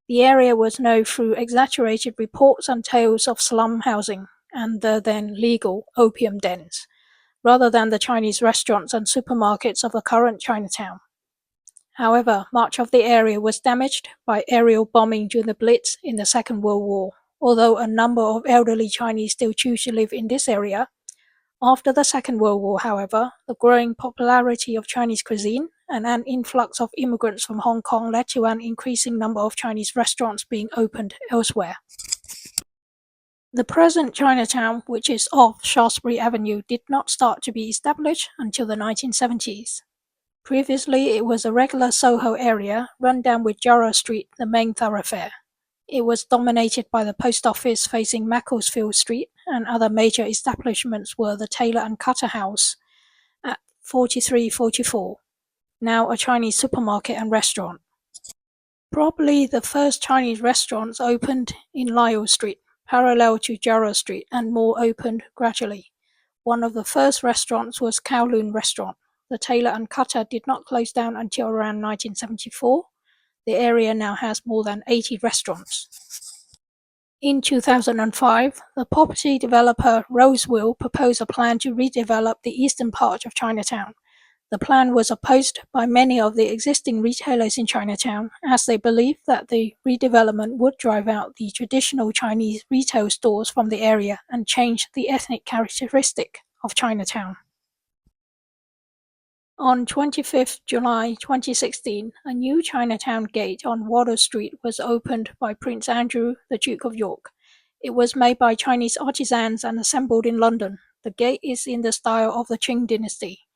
The area was known through exaggerated reports and tales of slum housing and the then legal opium dens, rather than the Chinese restaurants and supermarkets of the current Chinatown. However, much of the area was damaged by aerial bombing during the Blitz in the Second World War, although a number of elderly Chinese still choose to live in this area. After the Second World War, however, the growing popularity of Chinese cuisine and an influx of immigrants from Hong Kong led to an increasing number of Chinese restaurants being opened elsewhere. The present Chinatown, which is off Shaftesbury Avenue, did not start to be established until the 1970s. Previously, it was a regular Soho area run down with Jarrah Street, the main thoroughfare. It was dominated by the post office facing Macclesfield Street, and other major establishments were the Tailor and Cutter House at 4344, now a Chinese supermarket and restaurant. Probably the first Chinese restaurants opened in Lisle Street, parallel to Jarrah Street, and more opened gradually. One of the first restaurants was Kowloon Restaurant. The Tailor and Cutter did not close down until around 1974. The area now has more than 80 restaurants. In 2005, the property developer Roseville proposed a plan to redevelop the eastern part of Chinatown. The plan was opposed by many of the existing retailers in Chinatown, as they believed that the redevelopment would drive out the traditional Chinese retail stores from the area and change the ethnic characteristic of Chinatown. On 25th July 2016, a new Chinatown gate on Water Street was opened by Prince Andrew, the Duke of York. It was made by Chinese artisans and assembled in London. The gate is in the style of the Qing dynasty.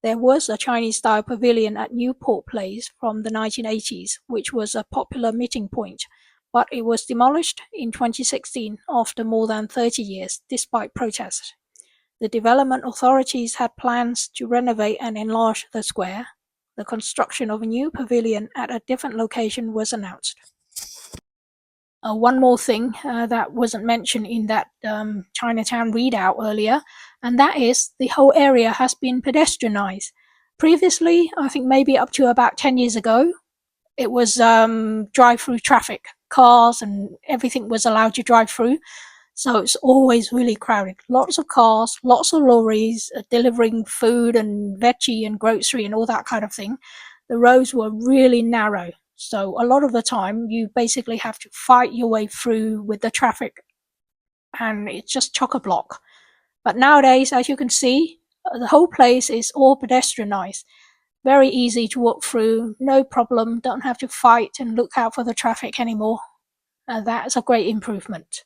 There was a Chinese-style pavilion at Newport Place from the 1980s, which was a popular meeting point, but it was demolished in 2016 after more than 30 years, despite protests. The development authorities had plans to renovate and enlarge the square. The construction of a new pavilion at a different location was announced. One more thing that wasn't mentioned in that Chinatown readout earlier, and that is the whole area has been pedestrianised. Previously, I think maybe up to about 10 years ago, it was drive-through traffic. Cars and everything was allowed to drive through. So it's always really crowded. Lots of cars, lots of lorries delivering food and veggie and grocery and all that kind of thing. The roads were really narrow. So a lot of the time you basically have to fight your way through with the traffic, and it's just chock-a-block. But nowadays, as you can see, the whole place is all pedestrianised. Very easy to walk through, no problem, don't have to fight and look out for the traffic anymore. That's a great improvement.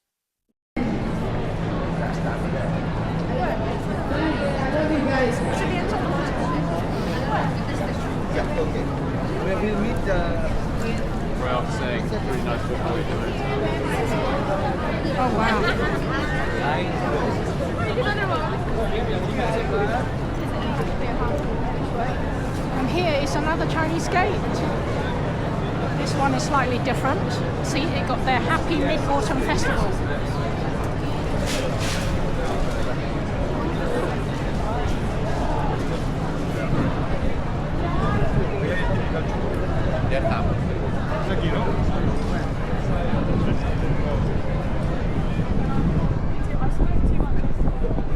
We'll meet Well, saying pretty nice football. Oh wow. And here is another Chinese gate. This one is slightly different. See, it got their Happy Mid-Autumn Festival.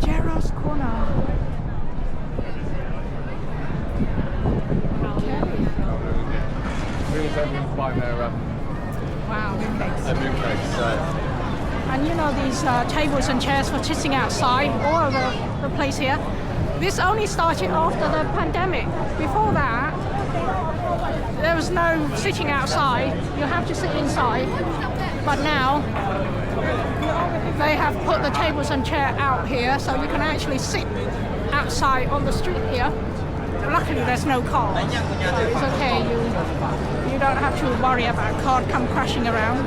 Jarrah's Corner. We also buying their Wow, mooncakes. So and you know these tables and chairs for sitting outside all over the place here. This only started after the pandemic. Before that, there was no sitting outside. You have to sit inside. But now, they have put the tables and chairs out here, so you can actually sit outside on the street here. Luckily, there's no cars, so it's okay. You don't have to worry about a car come crashing around.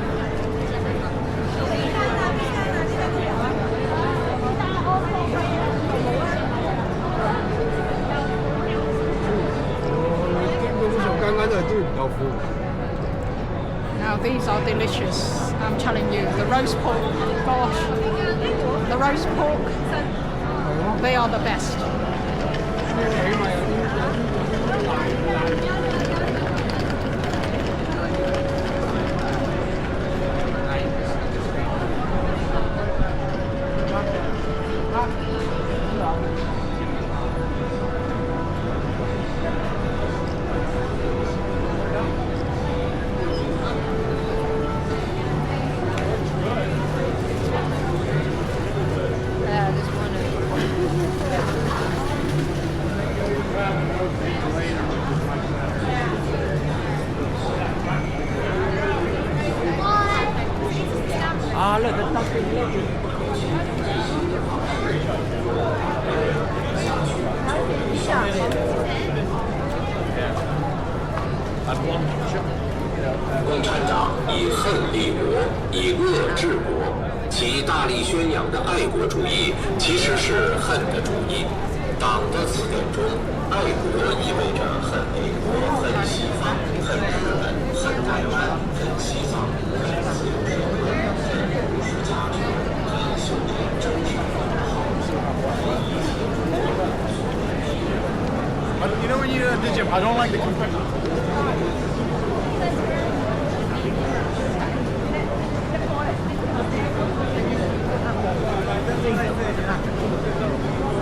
Now these are delicious, I'm telling you. The roast pork, gosh, the roast pork, they are the best. 共产党以恨立国，以恶治国，其大力宣扬的爱国主义其实是恨的主义。党的词典中，爱国意味着恨美国、恨西方、恨日本、恨台湾、恨西藏、恨自由社会、恨儒释价值、恨修炼政治。You know when you're at the gym, I don't like the compression.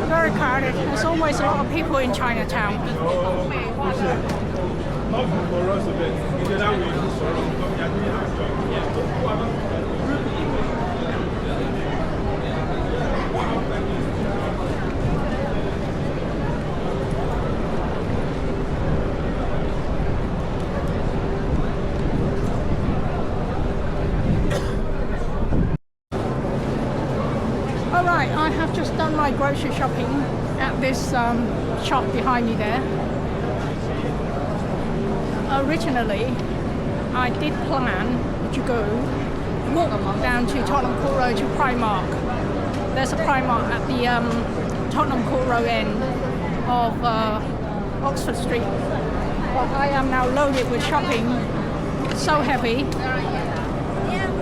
Very crowded. There's always a lot of people in Chinatown. Alright, I have just done my grocery shopping at this shop behind me there. Originally, I did plan to go walk down to Tottenham Court Road to Primark. There's a Primark at the Tottenham Court Road end of Oxford Street. But I am now loaded with shopping. It's so heavy,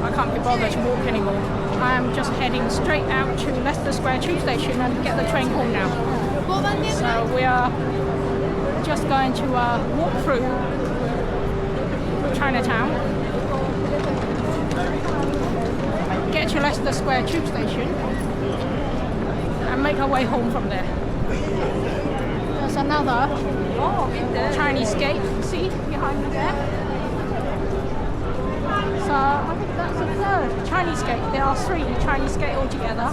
I can't be bothered to walk anymore. I am just heading straight out to Leicester Square tube station and get the train home now. So we are just going to walk through Chinatown, get to Leicester Square tube station and make our way home from there. There's another Chinese gate, see behind me there. So I think that's the third Chinese gate. There are 3 Chinese gates altogether.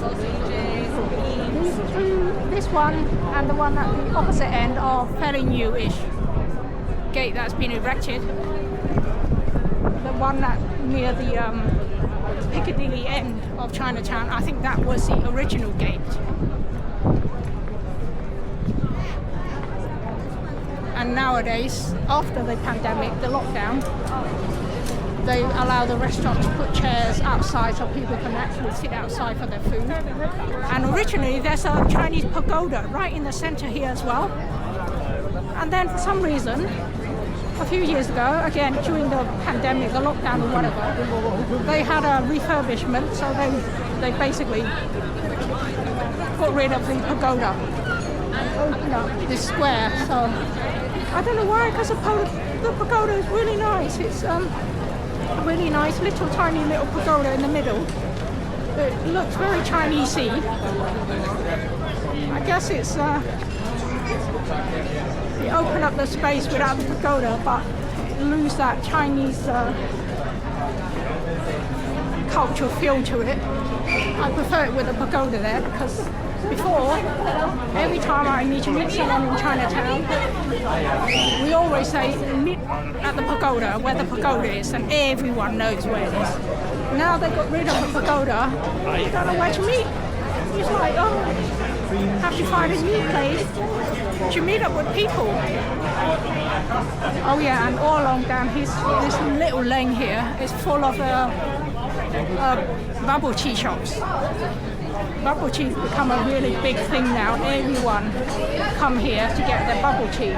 This one and the one at the opposite end are fairly new-ish gate that's been erected. The one that near the Piccadilly end of Chinatown, I think that was the original gate. And nowadays, after the pandemic, the lockdown, they allow the restaurant to put chairs outside so people can actually sit outside for their food. And originally there's a Chinese pagoda right in the center here as well. And then for some reason, a few years ago, again during the pandemic, the lockdown or whatever, they had a refurbishment, so they basically got rid of the pagoda and opened up this square. So I don't know why, because the pagoda is really nice. It's a really nice tiny little pagoda in the middle. It looks very Chinesey. I guess it's you open up the space without the pagoda, but lose that Chinese cultural feel to it. I prefer it with a pagoda there, because before, every time I need to meet someone in Chinatown, we always say meet at the pagoda, where the pagoda is, and everyone knows where it is. Now they got rid of the pagoda, you don't know where to meet. It's like, oh, have to find a new place to meet up with people. Oh yeah, and all along down this little lane here is full of bubble tea shops. Bubble tea has become a really big thing now. Everyone come here to get their bubble tea.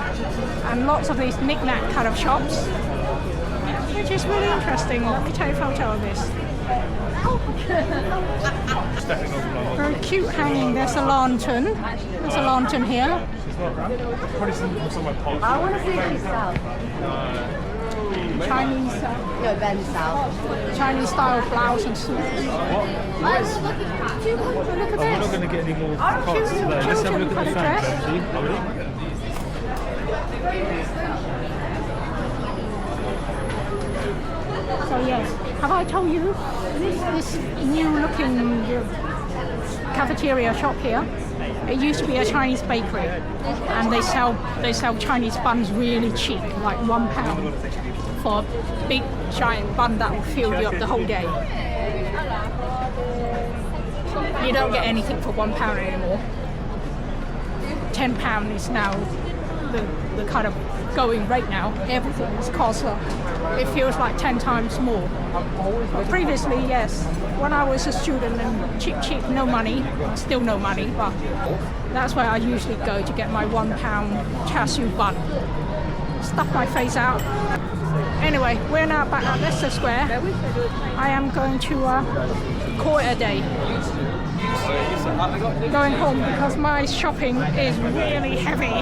And lots of these knick-knack kind of shops, which is really interesting. Let me take a photo of this. Very cute hanging. There's a lantern. There's a lantern here. I want to see if she's south. Chinese, No, Ben's south. Chinese style blouse and suits. Look at Look at We're not this. going to get any more cards today. Let's have a look at the fans, actually. So yes, have I told you this new looking cafeteria shop here? It used to be a Chinese bakery, and they sell Chinese buns really cheap, like £1 for a big giant bun that will fill you up the whole day. You don't get anything for £1 anymore. £10 is now the kind of going rate now. Everything is cost. It feels like 10 times more. But previously, yes, when I was a student and cheap, no money, still no money, but that's where I usually go to get my £1 char siu bun. Stuff my face out. Anyway, we're now back at Leicester Square. I am going to call it a day. Going home because my shopping is really heavy.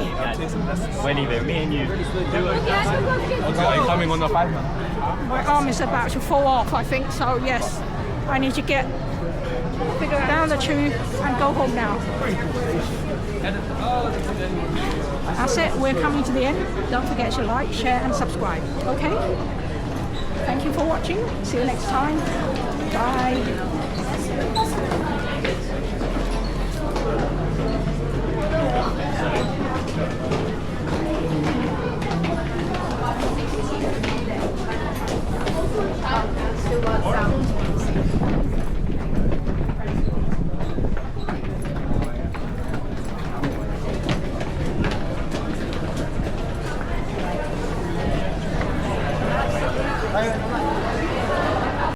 When either me and you. Are you coming on the 5? My arm is about to fall off, I think, so yes, I need to get down the tube and go home now. That's it, we're coming to the end. Don't forget to like, share and subscribe, okay? Thank you for watching. See you next time. Bye.